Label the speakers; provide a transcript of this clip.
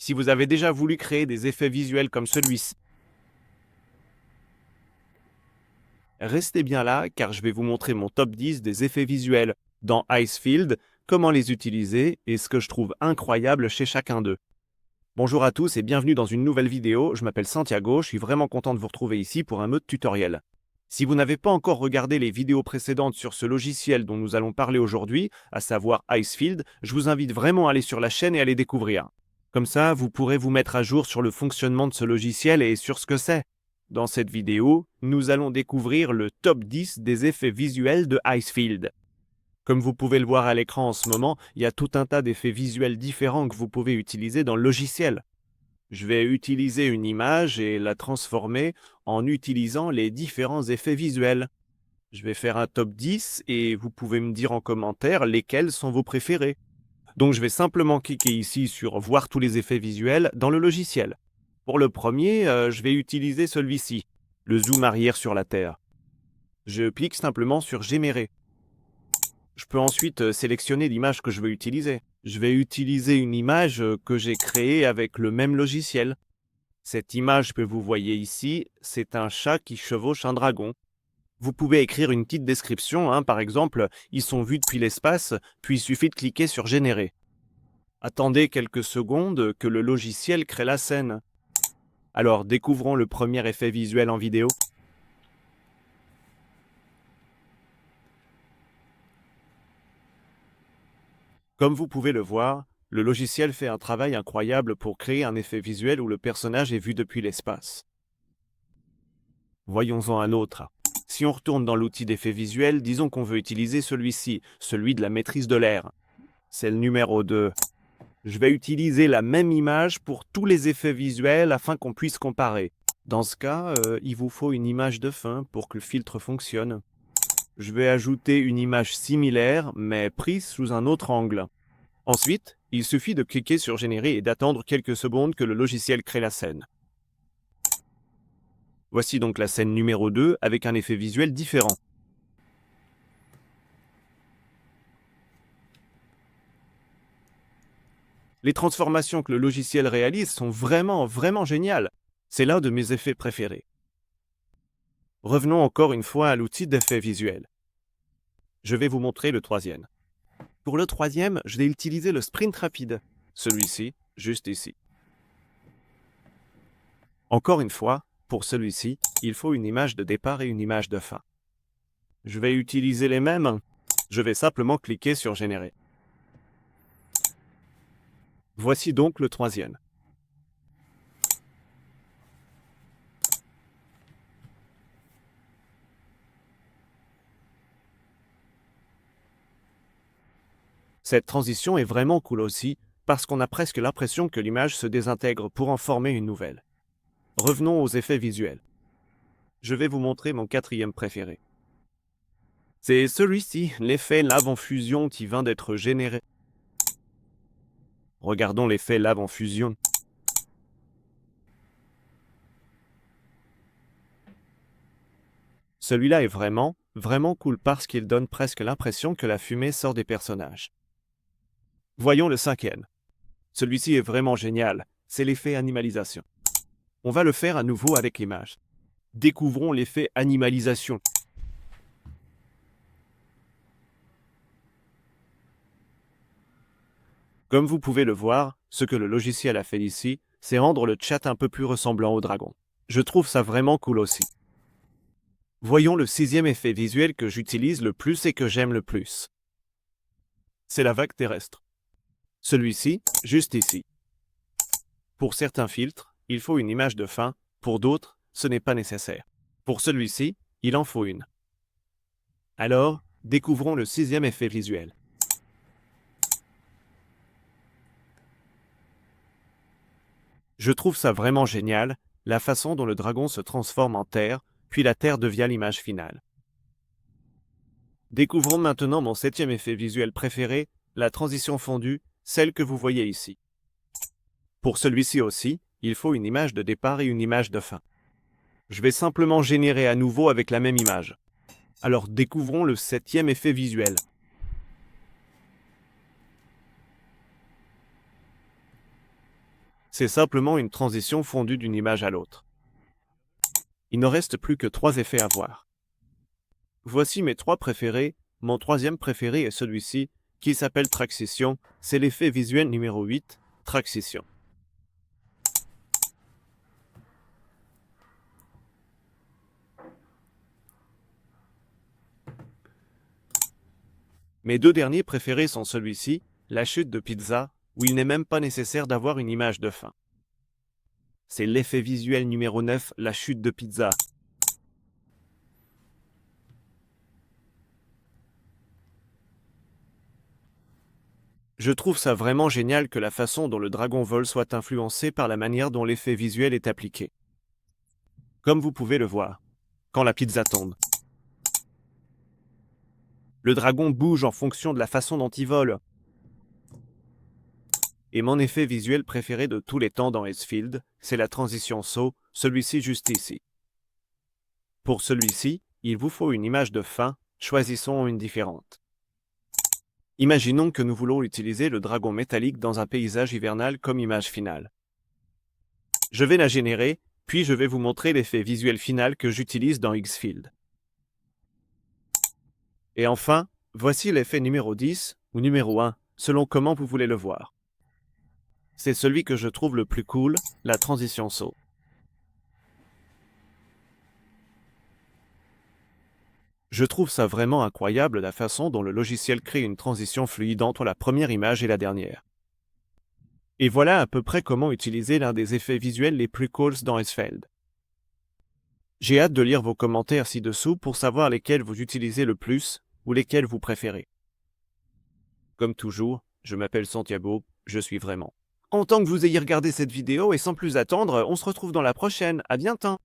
Speaker 1: Si vous avez déjà voulu créer des effets visuels comme celui-ci, restez bien là car je vais vous montrer mon top 10 des effets visuels dans Icefield, comment les utiliser et ce que je trouve incroyable chez chacun d'eux. Bonjour à tous et bienvenue dans une nouvelle vidéo, je m'appelle Santiago, je suis vraiment content de vous retrouver ici pour un mode tutoriel. Si vous n'avez pas encore regardé les vidéos précédentes sur ce logiciel dont nous allons parler aujourd'hui, à savoir Icefield, je vous invite vraiment à aller sur la chaîne et à les découvrir. Comme ça, vous pourrez vous mettre à jour sur le fonctionnement de ce logiciel et sur ce que c'est. Dans cette vidéo, nous allons découvrir le top 10 des effets visuels de Icefield. Comme vous pouvez le voir à l'écran en ce moment, il y a tout un tas d'effets visuels différents que vous pouvez utiliser dans le logiciel. Je vais utiliser une image et la transformer en utilisant les différents effets visuels. Je vais faire un top 10 et vous pouvez me dire en commentaire lesquels sont vos préférés. Donc je vais simplement cliquer ici sur voir tous les effets visuels dans le logiciel. Pour le premier, je vais utiliser celui-ci, le zoom arrière sur la Terre. Je clique simplement sur générer. Je peux ensuite sélectionner l'image que je veux utiliser. Je vais utiliser une image que j'ai créée avec le même logiciel. Cette image que vous voyez ici, c'est un chat qui chevauche un dragon. Vous pouvez écrire une petite description, par exemple, ils sont vus depuis l'espace, puis il suffit de cliquer sur générer. Attendez quelques secondes que le logiciel crée la scène. Alors découvrons le premier effet visuel en vidéo. Comme vous pouvez le voir, le logiciel fait un travail incroyable pour créer un effet visuel où le personnage est vu depuis l'espace. Voyons-en un autre. Si on retourne dans l'outil d'effet visuel, disons qu'on veut utiliser celui-ci, celui de la maîtrise de l'air. C'est le numéro 2. Je vais utiliser la même image pour tous les effets visuels afin qu'on puisse comparer. Dans ce cas, il vous faut une image de fin pour que le filtre fonctionne. Je vais ajouter une image similaire, mais prise sous un autre angle. Ensuite, il suffit de cliquer sur Générer et d'attendre quelques secondes que le logiciel crée la scène. Voici donc la scène numéro 2 avec un effet visuel différent. Les transformations que le logiciel réalise sont vraiment géniales. C'est l'un de mes effets préférés. Revenons encore une fois à l'outil d'effet visuel. Je vais vous montrer le troisième. Pour le troisième, je vais utiliser le sprint rapide. Celui-ci, juste ici. Encore une fois, pour celui-ci, il faut une image de départ et une image de fin. Je vais utiliser les mêmes. Je vais simplement cliquer sur Générer. Voici donc le troisième. Cette transition est vraiment cool aussi, parce qu'on a presque l'impression que l'image se désintègre pour en former une nouvelle. Revenons aux effets visuels. Je vais vous montrer mon quatrième préféré. C'est celui-ci, l'effet lave en fusion qui vient d'être généré. Regardons l'effet lave en fusion. Celui-là est vraiment cool parce qu'il donne presque l'impression que la fumée sort des personnages. Voyons le cinquième. Celui-ci est vraiment génial, c'est l'effet animalisation. On va le faire à nouveau avec l'image. Découvrons l'effet animalisation. Comme vous pouvez le voir, ce que le logiciel a fait ici, c'est rendre le chat un peu plus ressemblant au dragon. Je trouve ça vraiment cool aussi. Voyons le sixième effet visuel que j'utilise le plus et que j'aime le plus. C'est la vague terrestre. Celui-ci, juste ici. Pour certains filtres, il faut une image de fin, pour d'autres, ce n'est pas nécessaire. Pour celui-ci, il en faut une. Alors, découvrons le sixième effet visuel. Je trouve ça vraiment génial, la façon dont le dragon se transforme en terre, puis la terre devient l'image finale. Découvrons maintenant mon septième effet visuel préféré, la transition fondue, celle que vous voyez ici. Pour celui-ci aussi, il faut une image de départ et une image de fin. Je vais simplement générer à nouveau avec la même image. Alors découvrons le septième effet visuel. C'est simplement une transition fondue d'une image à l'autre. Il ne reste plus que 3 effets à voir. Voici mes 3 préférés. Mon troisième préféré est celui-ci, qui s'appelle Transition. C'est l'effet visuel numéro 8, Transition. Mes 2 derniers préférés sont celui-ci, la chute de pizza, où il n'est même pas nécessaire d'avoir une image de fin. C'est l'effet visuel numéro 9, la chute de pizza. Je trouve ça vraiment génial que la façon dont le dragon vole soit influencée par la manière dont l'effet visuel est appliqué. Comme vous pouvez le voir, quand la pizza tombe. Le dragon bouge en fonction de la façon dont il vole. Et mon effet visuel préféré de tous les temps dans Icefield, c'est la transition saut, celui-ci juste ici. Pour celui-ci, il vous faut une image de fin, choisissons une différente. Imaginons que nous voulons utiliser le dragon métallique dans un paysage hivernal comme image finale. Je vais la générer, puis je vais vous montrer l'effet visuel final que j'utilise dans Xfield. Et enfin, voici l'effet numéro 10, ou numéro 1, selon comment vous voulez le voir. C'est celui que je trouve le plus cool, la transition saut. Je trouve ça vraiment incroyable la façon dont le logiciel crée une transition fluide entre la première image et la dernière. Et voilà à peu près comment utiliser l'un des effets visuels les plus cools dans Icefield. J'ai hâte de lire vos commentaires ci-dessous pour savoir lesquels vous utilisez le plus ou lesquels vous préférez. Comme toujours, je m'appelle Santiago, je suis vraiment. En tant que vous ayez regardé cette vidéo et sans plus attendre, on se retrouve dans la prochaine, à bientôt.